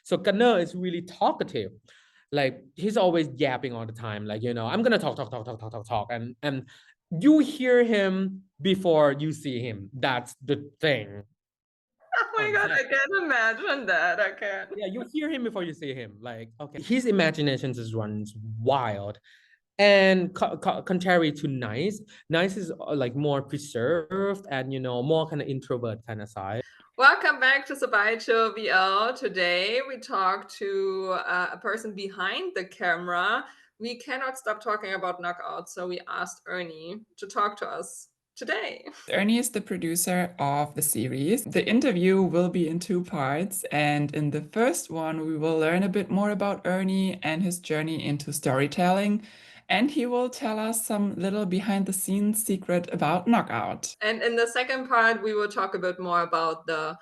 So Gunnar is really talkative. Like he's always yapping all the time. Like, I'm gonna talk. And you hear him before you see him. That's the thing. Oh my God, I can't imagine that. I can't. Yeah, you hear him before you see him. Like, okay, his imagination just runs wild. And contrary to Nice is like more preserved and more kind of introvert kind of side. Welcome back to SabaiChillBL. Today we talk to a person behind the camera. We cannot stop talking about knockouts, so we asked Earnie to talk to us today. Earnie is the producer of the series. The interview will be in 2 parts, and in the first one, we will learn a bit more about Earnie and his journey into storytelling, and he will tell us some little behind-the-scenes secret about Knockout. And in the second part, we will talk a bit more about the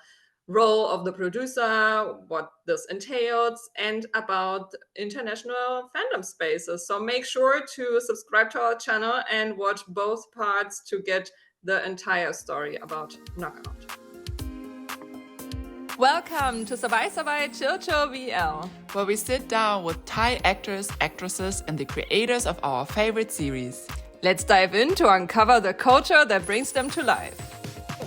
role of the producer, what this entails, and about international fandom spaces. So make sure to subscribe to our channel and watch both parts to get the entire story about Knockout. Welcome to SabaiChillBL, where we sit down with Thai actors, actresses, and the creators of our favorite series. Let's dive in to uncover the culture that brings them to life.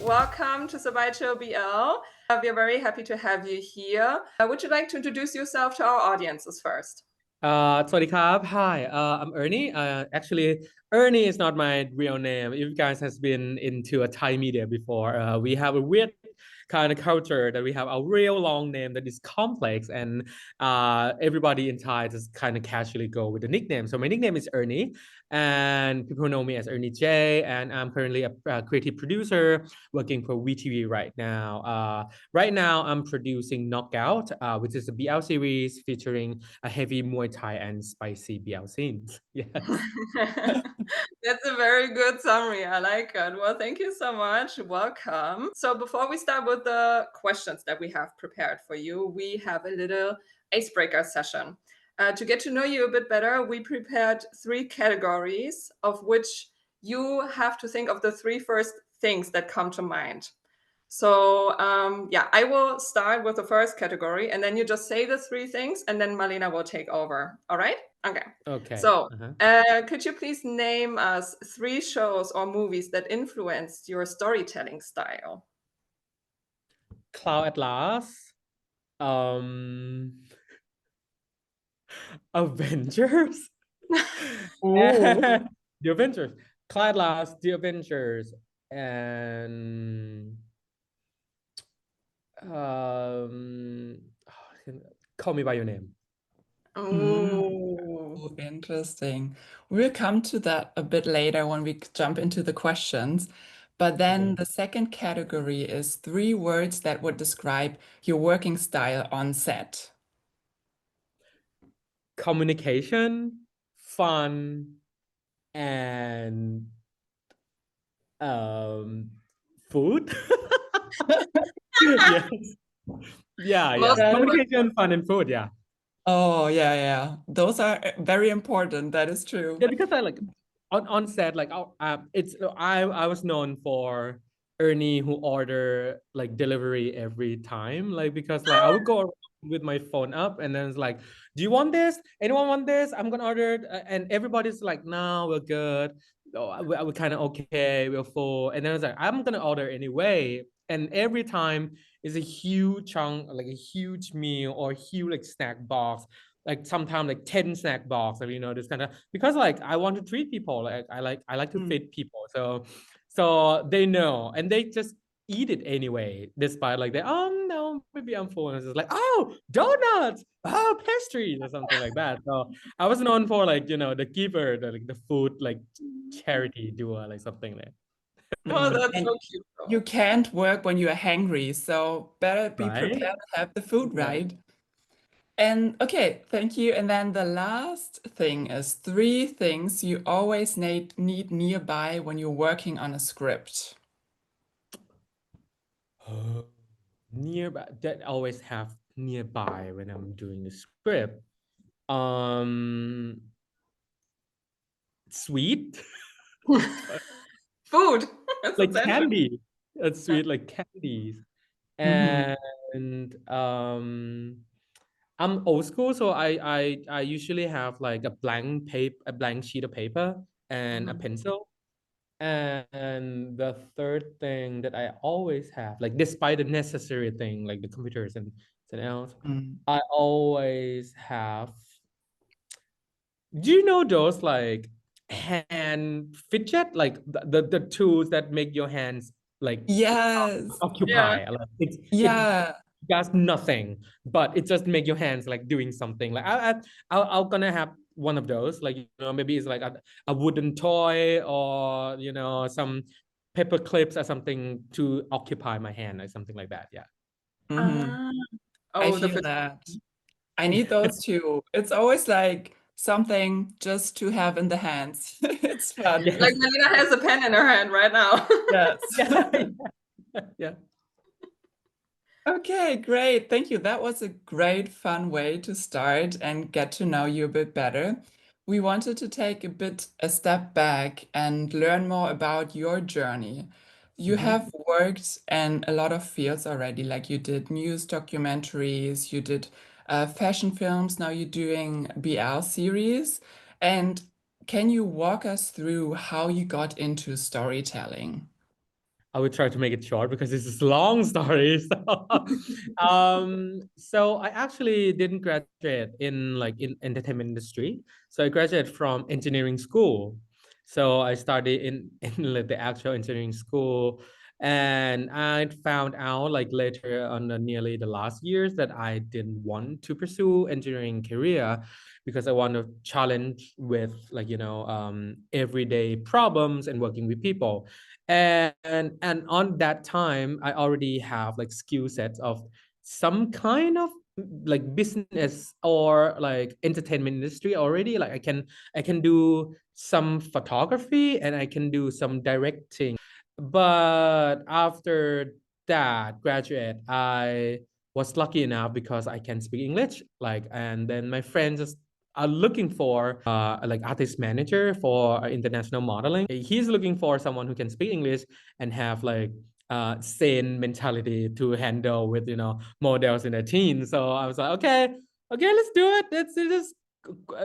Welcome to SabaiChillBL. We are very happy to have you here. Would you like to introduce yourself to our audiences first? สวัสดีครับ Hi, I'm Ernie. Actually, Ernie is not my real name. If you guys has been into a Thai media before, we have a weird kind of culture that we have a real long name that is complex, and everybody in Thai just kind of casually go with the nickname. So my nickname is Ernie, and people know me as Earnie J, and I'm currently a creative producer working for VTV right now. Right now, I'm producing Knockout, which is a BL series featuring a heavy Muay Thai and spicy BL scenes. Yes. That's a very good summary. I like it. Well, thank you so much. Welcome. So before we start with the questions that we have prepared for you, we have a little icebreaker session. To get to know you a bit better, we prepared 3 categories of which you have to think of the 3 first things that come to mind. So yeah, I will start with the first category, and then you just say the 3 things, and then Malina will take over. All right? Okay. Okay. So could you please name us 3 shows or movies that influenced your storytelling style? Cloud Atlas, Avengers, and The Avengers, Cloud Atlas, The Avengers, and Call Me by Your Name. Oh, interesting. We'll come to that a bit later when we jump into the questions. But then the second category is 3 words that would describe your working style on set. Communication, fun, and food. Yes. Yeah. Communication, fun, and food. Yeah. Oh, yeah. Those are very important. That is true. Yeah, because I like on set, like I was known for Ernie who order like delivery every time, like because like I would go around with my phone up and then it's like, do you want this? Anyone want this? I'm gonna order it. And everybody's like, no, we're good. Oh, we're kind of okay, we're full. And then it's like, I'm gonna order anyway. And every time is a huge chunk, like a huge meal or huge like snack box, like sometimes like 10 snack box, or this kind of, because like I want to treat people, like I like to feed people, so they know and they just eat it anyway, despite like they, oh no, maybe I'm full, and it's just like, oh, donuts, oh, pastries, or something like that. So I was known for like the giver, like the food like charity doer, like something like. Oh, that's so cute. You can't work when you are hungry, so better be Right? prepared to have the food, right? And okay, thank you. And then the last thing is 3 things you always need nearby when you're working on a script. Nearby, that always have nearby when I'm doing the script. Sweet. Food. Like candy. It's sweet, like candies. And I'm old school, so I usually have like a blank sheet of paper and a Mhm. pencil. And the third thing that I always have, like despite the necessary thing, like the computers and something else, Mm. I always have. Do you know those like hand fidget, like the tools that make your hands like Yes. Yeah. occupy? Like it Yeah. does nothing, but it just make your hands like doing something. Like I'll gonna have one of those. Like maybe it's like a wooden toy or some paper clips or something to occupy my hand or something like that. Yeah. Hmm. Ah. I Oh, the feel fit. that. I need those too. It's always like something just to have in the hands. It's fun. Like Yes. Melina has a pen in her hand right now. Yes. Yeah. Yeah. Okay, great. Thank you. That was a great, fun way to start and get to know you a bit better. We wanted to take a step back and learn more about your journey. You Mhm. have worked in a lot of fields already, like you did news documentaries, you did fashion films, now you're doing BL series. And can you walk us through how you got into storytelling? I would try to make it short because this is a long story. So I actually didn't graduate in entertainment industry. So I graduated from engineering school. So I studied in like the actual engineering school, and I found out like later on nearly the last years that I didn't want to pursue engineering career because I want to challenge with everyday problems and working with people and on that time I already have like skill sets of some kind of like business or like entertainment industry already. Like I can do some photography and I can do some directing, but after that graduate I was lucky enough because I can speak English, like, and then my friends just are looking for like artist manager for international modeling. He's looking for someone who can speak English and have like sane mentality to handle with models in their teens. So I was like, okay, let's do it.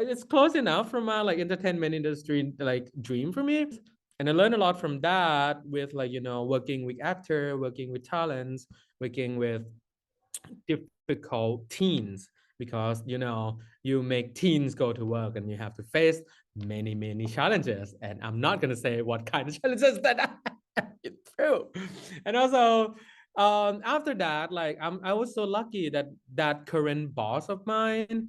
It's close enough from my like entertainment industry like dream for me. And I learned a lot from that with like working with actor, working with talents, working with difficult teens, because you make teens go to work and you have to face many challenges, and I'm not going to say what kind of challenges that I get through. And also after that, like I was so lucky that that current boss of mine,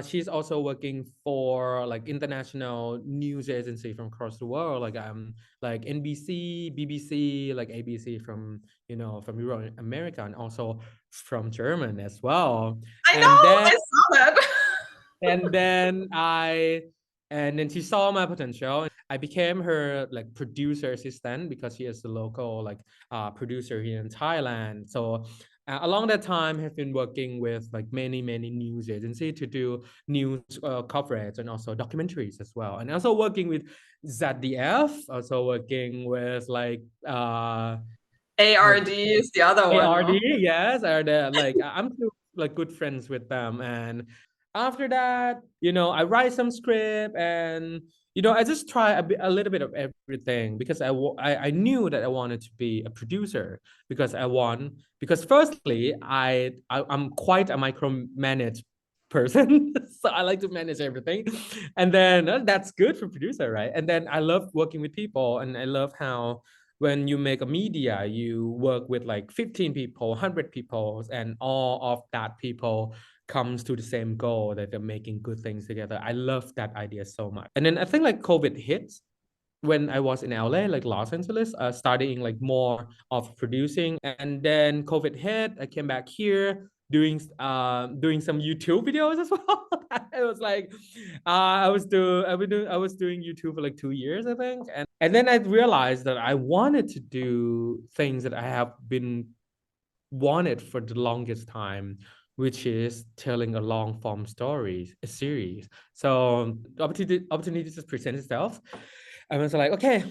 she's also working for like international news agency from across the world, like NBC, BBC, like ABC from from Europe, America, and also from German as well. I And know, then I saw that. and then I and then she saw my potential. I became her like producer assistant because she is the local like producer here in Thailand. So along that time, have been working with like many news agency to do news coverage and also documentaries as well, and also working with ZDF, also working with like ARD is the other one, ARD, no? yes, are the like I'm still like good friends with them. And after that, I write some script, and I just try a little bit of everything because I knew that I wanted to be a producer because firstly I'm quite a micromanage person. So I like to manage everything, and then that's good for producer, right? And then I love working with people, and I love how when you make a media, you work with like 15 people, 100 people, and all of that people comes to the same goal, that they're making good things together. I love that idea so much. And then I think like COVID hits when I was in LA, like Los Angeles, studying like more of producing, and then COVID hit. I came back here doing some YouTube videos as well. It was like I was doing YouTube for like 2 years, I think, and then I realized that I wanted to do things that I have been wanted for the longest time, which is telling a long form stories, a series. So the opportunity just presents itself. I was like, okay,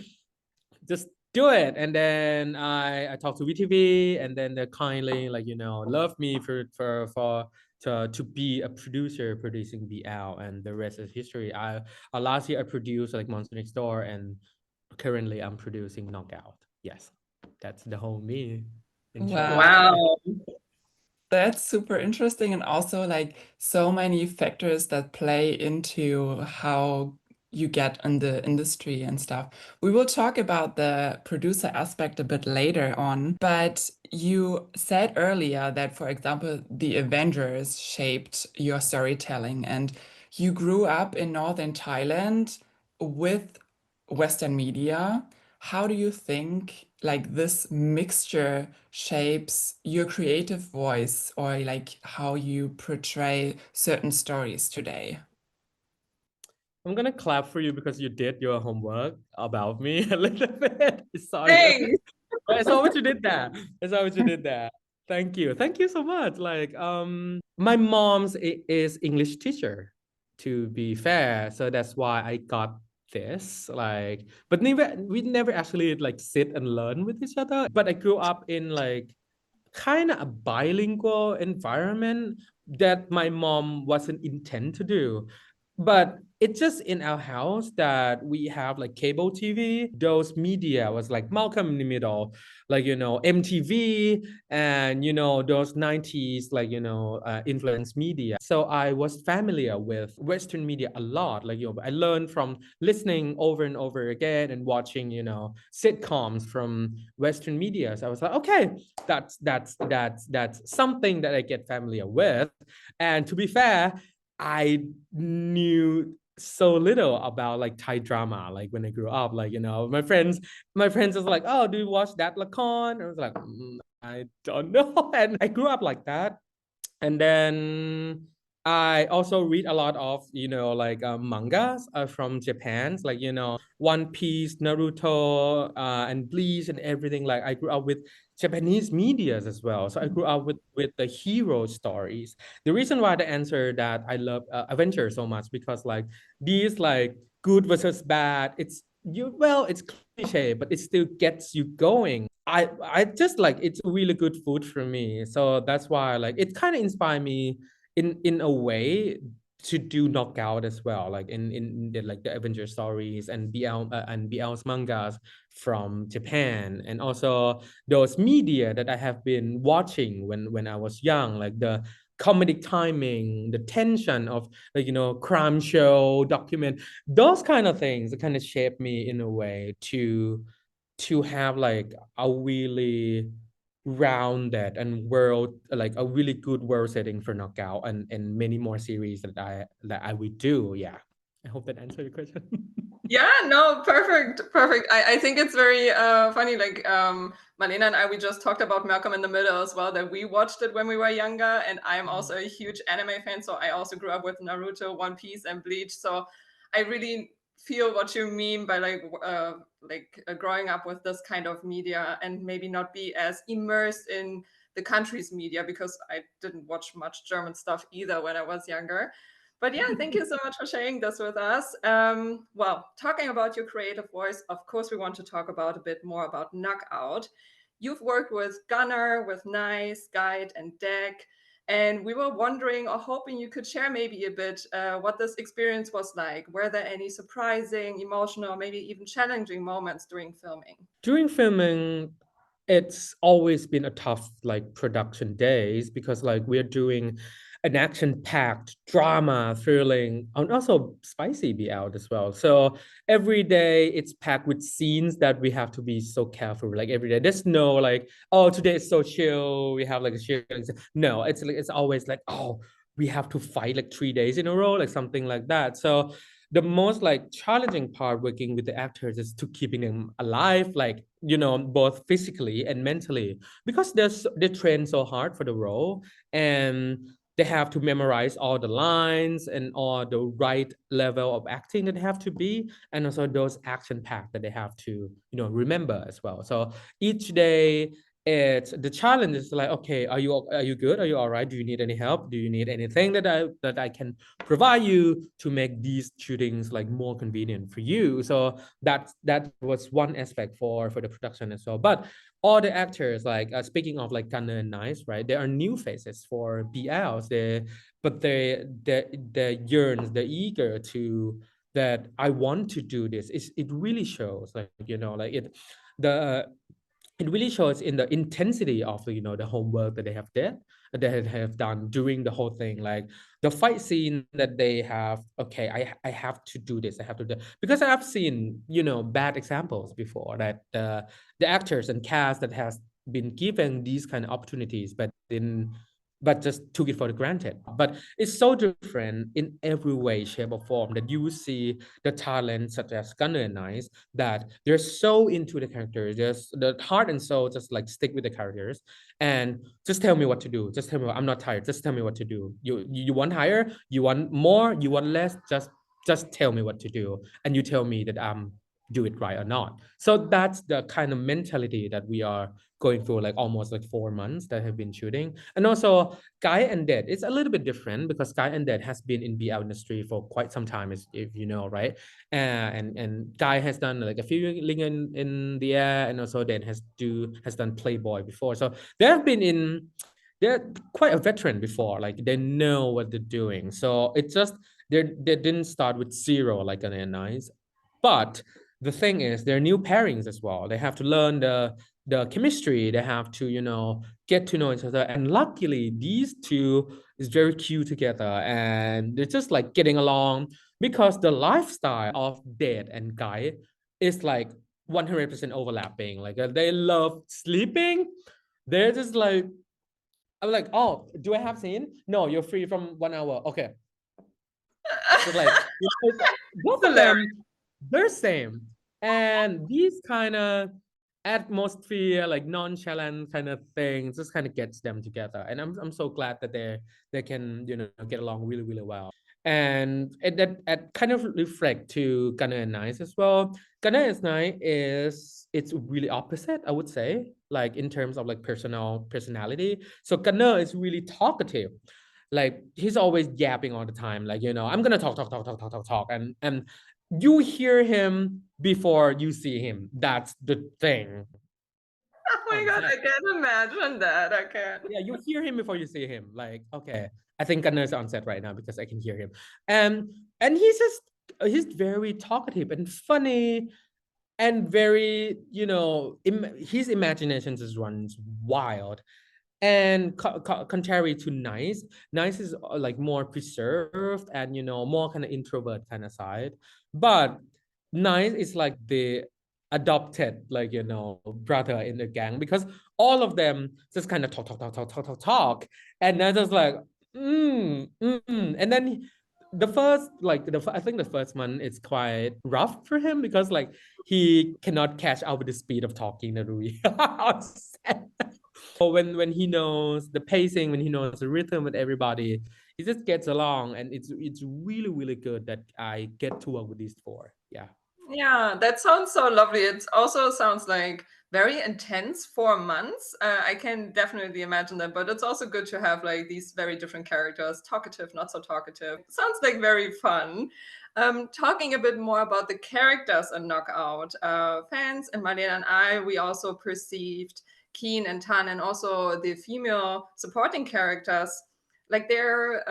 just do it. And then I talked to VTV, and then they kindly like love me for to be a producer producing BL, and the rest is history. Last year I produced like Monster Next Door, and currently I'm producing Knockout. Yes, that's the whole me in short. Wow. That's super interesting, and also like so many factors that play into how you get in the industry and stuff. We will talk about the producer aspect a bit later on, but you said earlier that, for example, the Avengers shaped your storytelling, and you grew up in northern Thailand with Western media. How do you think like this mixture shapes your creative voice, or like how you portray certain stories today? I'm gonna clap for you because you did your homework about me a little bit. Thanks. I saw what you did there. I saw what you did there. Thank you. Thank you so much. Like, my mom's is English teacher, to be fair. So that's why I got this. Like, but we never actually like sit and learn with each other. But I grew up in like kind of a bilingual environment that my mom wasn't intent to do. But it's just in our house that we have like cable TV. Those media was like Malcolm in the Middle, like, MTV, and, those 90s, like, influence media. So I was familiar with Western media a lot. Like, I learned from listening over and over again and watching, sitcoms from Western media. So I was like, okay, that's something that I get familiar with. And to be fair, I knew so little about like Thai drama. Like when I grew up, like, my friends was like, oh, do you watch that lakon? I was like, I don't know. And I grew up like that. And then I also read a lot of, like mangas from Japan, like, One Piece, Naruto, and Bleach and everything. Like I grew up with Japanese medias as well. So I grew up with the hero stories. The reason why the answer that I love Adventure so much, because like these like good versus bad, it's cliche, but it still gets you going. I just like, it's really good food for me. So that's why like it kind of inspired me in a way to do knockout as well, like in the like the Avenger stories and BL's mangas from Japan, and also those media that I have been watching when I was young, like the comedic timing, the tension of like, crime show, document, those kind of things that kind of shape me in a way to have like a really rounded and world, like a really good world setting for knockout, and many more series that I would do. Yeah, I hope that answered your question. Yeah, no, perfect. I think it's very funny. Like Marlena and I, we just talked about Malcolm in the Middle as well, that we watched it when we were younger, and I'm also a huge anime fan. So I also grew up with Naruto, One Piece, and Bleach. So I really feel what you mean by growing up with this kind of media and maybe not be as immersed in the country's media, because I didn't watch much German stuff either when I was younger. But yeah, thank you so much for sharing this with us. Well, talking about your creative voice, of course, we want to talk about a bit more about Knockout. You've worked with Gunnar, with Nice, Guide, and Dech. And we were wondering or hoping you could share maybe a bit what this experience was like. Were there any surprising, emotional, or maybe even challenging moments during filming? During filming, it's always been a tough like production days, because like we're doing an action-packed drama, thrilling, and also spicy BL as well. So every day it's packed with scenes that we have to be so careful. Like every day, there's no like, oh, today is so chill. We have like a chill. No, it's like it's always like, oh, we have to fight like 3 days in a row, like something like that. So the most like challenging part working with the actors is to keeping them alive, like, both physically and mentally, because they train so hard for the role, and they have to memorize all the lines and all the right level of acting that they have to be, and also those action pack that they have to remember as well. So each day it's the challenge is like, okay, are you good? Are you all right? Do you need any help? Do you need anything that I can provide you to make these shootings like more convenient for you? So that was one aspect for the production as well. But all the actors, like speaking of like Gunner and Nice, right? They are new faces for BLs. They yearns, they're eager to that I want to do this. It really shows, like like the it really shows in the intensity of the homework that they have done during the whole thing, like the fight scene that they have. Okay, I have to do this, I have to do, because I've seen bad examples before, that the actors and cast that has been given these kind of opportunities but just took it for granted. But it's so different in every way, shape, or form, that you see the talent such as Gunner and Nice, that they're so into the characters, just the heart and soul just like stick with the characters, and just tell me what to do. Just tell me I'm not tired. Just tell me what to do. You want higher, you want more, you want less, just tell me what to do, and you tell me that I'm do it right or not. So that's the kind of mentality that we are going through, like almost like 4 months that have been shooting. And also Guy and Dead, it's a little bit different because Guy and Dead has been in BL industry for quite some time, if you know, right? And Guy has done like a few Ling in the air, and also Dead has done Playboy before. So they have been in, they're quite a veteran before, like they know what they're doing. So it's just they didn't start with zero like an Nice. But the thing is, they're new pairings as well. They have to learn the chemistry. They have to get to know each other. And luckily, these two is very cute together, and they're just like getting along, because the lifestyle of Dead and Guy is like 100% overlapping. Like they love sleeping. They're just like, I'm like, oh, do I have scene? No, you're free from 1 hour. Okay. Just like both of them, they're same. And these kind of atmosphere, like nonchalant kind of things, just kind of gets them together. And I'm so glad that they can get along really, really well. And that kind of reflect to Gunner and Nice as well. Gunner and Nice it's really opposite, I would say, like in terms of like personality. So Gunner is really talkative, like he's always yapping all the time, like I'm gonna talk, and you hear him before you see him. That's the thing. Oh my God, I can't imagine that. I can't. Yeah, you hear him before you see him. Like, okay, I think Gunner's on set right now because I can hear him. And he's very talkative and funny, and very, his imagination just runs wild. And contrary to Nice is like more preserved and more kind of introvert kind of side. But Nice is like the adopted, like brother in the gang, because all of them just kind of talk, and then just like and then the first, like I think the first one is quite rough for him, because like he cannot catch up with the speed of talking that we on set. So when he knows the pacing, when he knows the rhythm with everybody, he just gets along, and it's really, really good that I get to work with these four. Yeah. Yeah, that sounds so lovely. It also sounds like very intense 4 months. I can definitely imagine that, but it's also good to have like these very different characters, talkative, not so talkative. Sounds like very fun. Talking a bit more about the characters in Knockout, fans and Marlene and I, we also perceived Keen and Tan, and also the female supporting characters, like they're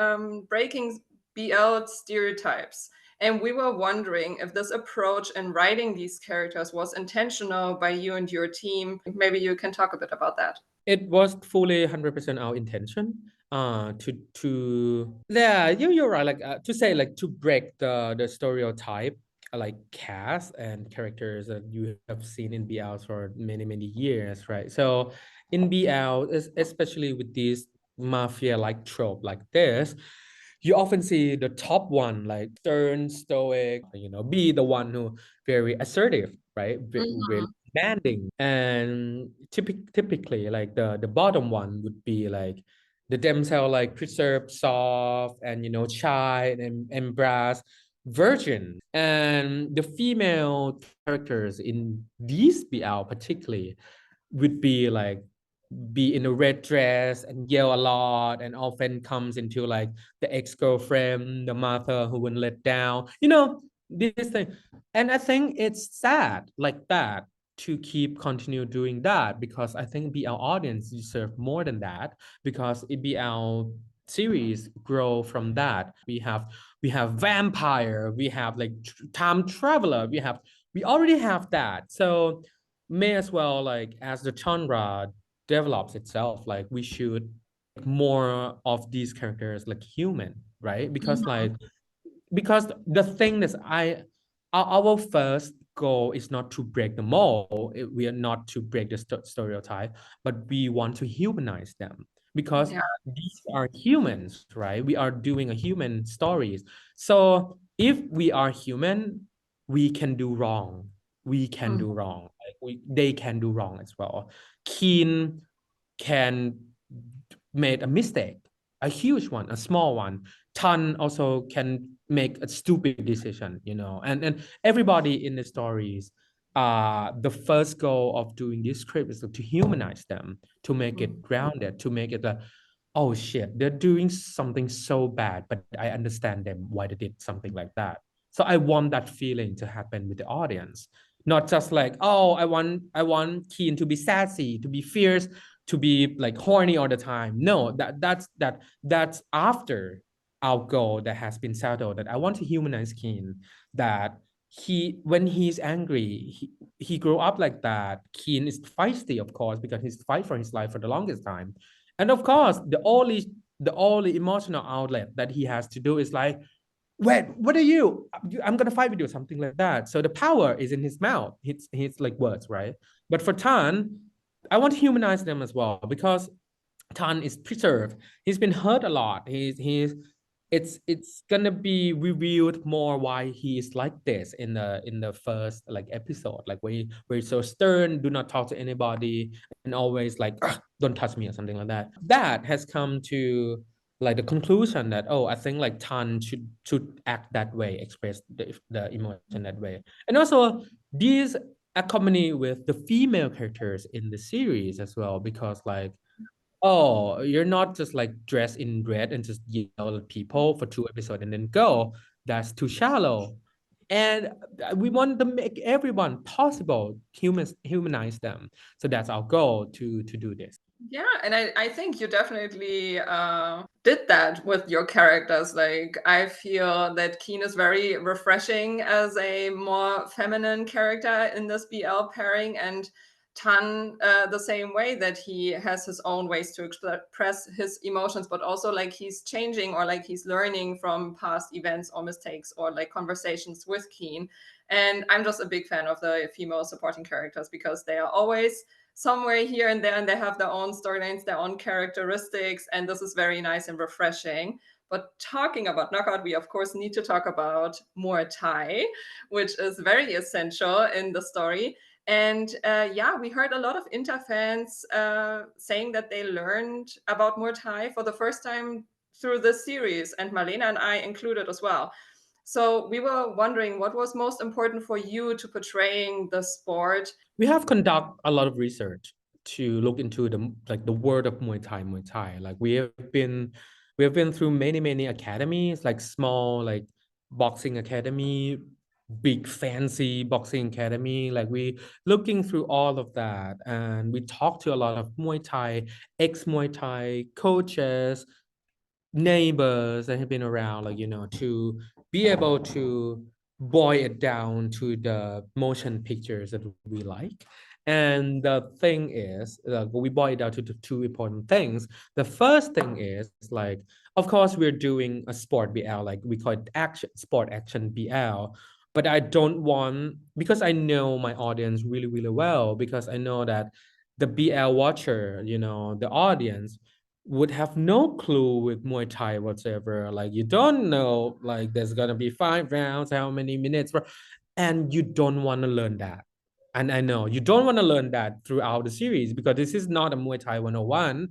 breaking BL stereotypes. And we were wondering if this approach in writing these characters was intentional by you and your team. Maybe you can talk a bit about that. It was fully 100% our intention. Yeah, you're right. Like to say, like to break the stereotype, like cast and characters that you have seen in BLs for many, many years, right? So in BL, especially with these mafia like trope like this, you often see the top one like stern, stoic, be the one who very assertive, right? Very demanding. And typically like the bottom one would be like the themselves like preserved, soft, and shy and embrace virgin. And the female characters in these BL particularly would be like be in a red dress and yell a lot, and often comes into like the ex-girlfriend, the mother who wouldn't let down, this thing. And I think it's sad like that to keep continue doing that, because I think BL audience deserve more than that, because it BL series grow from that. We have vampire, we have like time traveler, we already have that. So may as well, like, as the genre develops itself, like we should more of these characters like human, right? Because like the thing is, our first goal is not to break the mold. We are not to break the stereotype, but we want to humanize them, because Yeah. these are humans, right? We are doing a human stories. So if we are human, we can do wrong. We can do wrong. Like they can do wrong as well. Keen can made a mistake, a huge one, a small one. Tan also can make a stupid decision, and everybody in the stories, the first goal of doing this script is to humanize them, to make it grounded, to make it oh shit, they're doing something so bad, but I understand them why they did something like that. So I want that feeling to happen with the audience, not just like, oh, I want Keen to be sassy, to be fierce, to be like horny all the time. No, that's after our goal that has been settled, that I want to humanize Keen, that when he's angry, he grew up like that. Keen is feisty, of course, because he's fight for his life for the longest time. And of course, the only emotional outlet that he has to do is like, wait, what are you? I'm gonna fight with you, something like that. So the power is in his mouth. It's like words, right? But for Tan, I want to humanize them as well, because Tan is preserved. He's been hurt a lot. It's gonna be revealed more why he is like this in the first like episode, like where he's so stern, do not talk to anybody, and always like, don't touch me or something like that. That has come to like the conclusion that, oh, I think like Tan should act that way, express the emotion that way. And also these accompany with the female characters in the series as well, because like, oh, you're not just like dressed in red and just yell at people for 2 episodes and then go. That's too shallow. And we want to make everyone possible, humanize them. So that's our goal to do this. Yeah, and I think you definitely did that with your characters. Like, I feel that Keen is very refreshing as a more feminine character in this BL pairing, and Tan the same way, that he has his own ways to express his emotions, but also like he's changing, or like he's learning from past events or mistakes or like conversations with Keen. And I'm just a big fan of the female supporting characters, because they are always somewhere here and there, and they have their own storylines, their own characteristics, and this is very nice and refreshing. But talking about knockout, we of course need to talk about Muay Thai, which is very essential in the story. And yeah, we heard a lot of Inter fans saying that they learned about Muay Thai for the first time through this series, and Marlena and I included as well. So we were wondering, what was most important for you to portraying the sport? We have conduct a lot of research to look into the world of Muay Thai. Like we have been through many academies, like small like boxing academy, big fancy boxing academy. Like we looking through all of that, and we talked to a lot of Muay Thai, ex-Muay Thai coaches, neighbors that have been around, like, to be able to boil it down to the motion pictures that we like. And the thing is, we boil it down to the two important things. The first thing is like, of course, we're doing a sport BL, like we call it sport action BL. But I don't want, because I know my audience really well, because I know that the BL watcher, the audience would have no clue with Muay Thai whatsoever. Like you don't know, like there's gonna be 5 rounds, how many minutes, and you don't want to learn that. And I know you don't want to learn that throughout the series, because this is not a Muay Thai 101.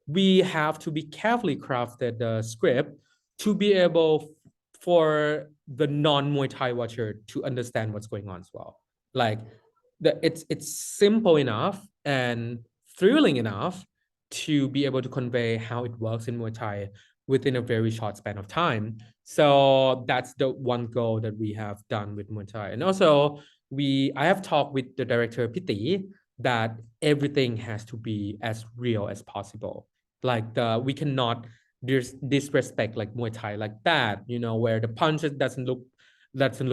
We have to be carefully crafted the script to be able for the non-Muay Thai watcher to understand what's going on as well. Like it's simple enough and thrilling enough to be able to convey how it works in Muay Thai within a very short span of time. So that's the one goal that we have done with Muay Thai. And also I have talked with the director Piti that everything has to be as real as possible. Like we cannot disrespect like Muay Thai like that, where the punches doesn't look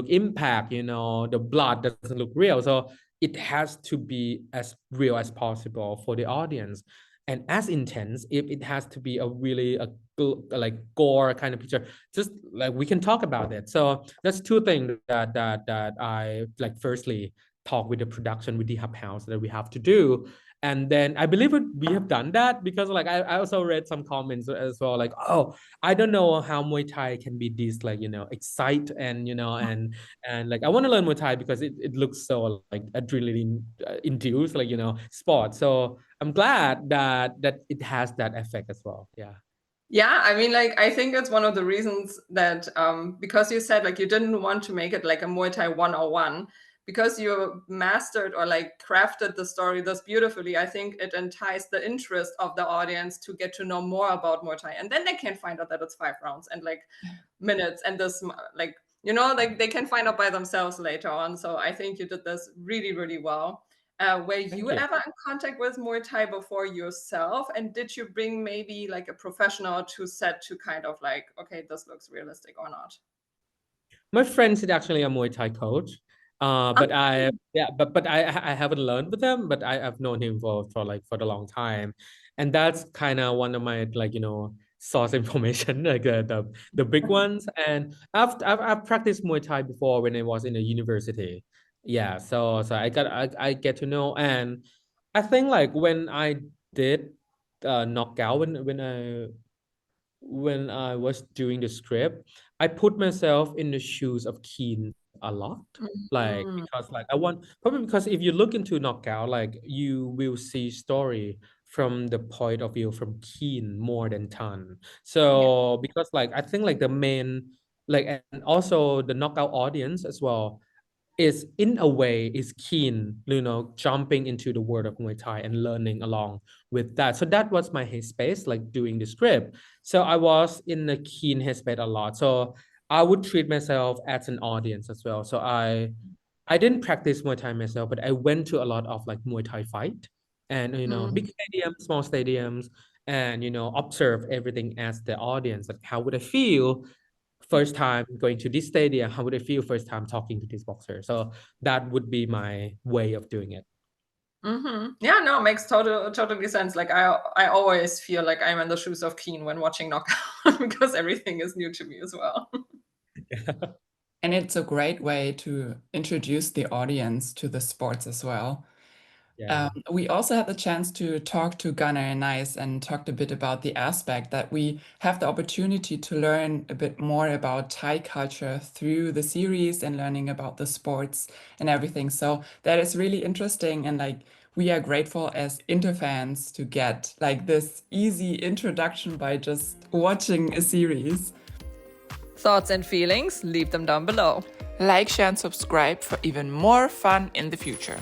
impact, the blood doesn't look real. So it has to be as real as possible for the audience and as intense if it has to be a really like gore kind of picture, just like we can talk about it. So that's two things that I like. Firstly, talk with the production with the hub house that we have to do, and then I believe we have done that because like I also read some comments as well, like, oh, I don't know how Muay Thai can be this like excite and and like I want to learn Muay Thai because it looks so like adrenaline induced, like sport. So I'm glad that it has that effect as well. Yeah. Yeah, I mean, like, I think it's one of the reasons that because you said like you didn't want to make it like a Muay Thai 101, because you mastered or like crafted the story thus beautifully. I think it enticed the interest of the audience to get to know more about Muay Thai, and then they can find out that it's 5 rounds and like minutes and this like like they can find out by themselves later on. So I think you did this really, really well. Were you ever in contact with Muay Thai before yourself? And did you bring maybe like a professional to set to kind of like, okay, this looks realistic or not? My friend is actually a Muay Thai coach. But I haven't learned with him, but I've known him for the long time. And that's kind of one of my like, source information, like the big ones. And I've practiced Muay Thai before when I was in a university. Yeah, so I get to know. And I think like when I did knockout when I was doing the script, I put myself in the shoes of Keen a lot. Like Mm, because like I want probably because if you look into knockout, like you will see story from the point of view from Keen more than Tan. yeah. So because like I think like the main like and also the knockout audience as well is in a way is keen, jumping into the world of Muay Thai and learning along with that. So that was my headspace, like doing the script. So I was in a keen headspace a lot. So I would treat myself as an audience as well. So I didn't practice Muay Thai myself, but I went to a lot of like Muay Thai fight and big Mm, stadiums, small stadiums, and observe everything as the audience. Like how would I feel first time going to this stadium? How would I feel first time talking to this boxer? So that would be my way of doing it. Yeah, no, it makes totally sense. Like I always feel like I'm in the shoes of Keen when watching Knockout because everything is new to me as well. And it's a great way to introduce the audience to the sports as well. Yeah. We also had the chance to talk to Gunnar and Nice and talked a bit about the aspect that we have the opportunity to learn a bit more about Thai culture through the series and learning about the sports and everything. So that is really interesting. And like, we are grateful as Interfans to get like this easy introduction by just watching a series. Thoughts and feelings, leave them down below. Like, share, and subscribe for even more fun in the future.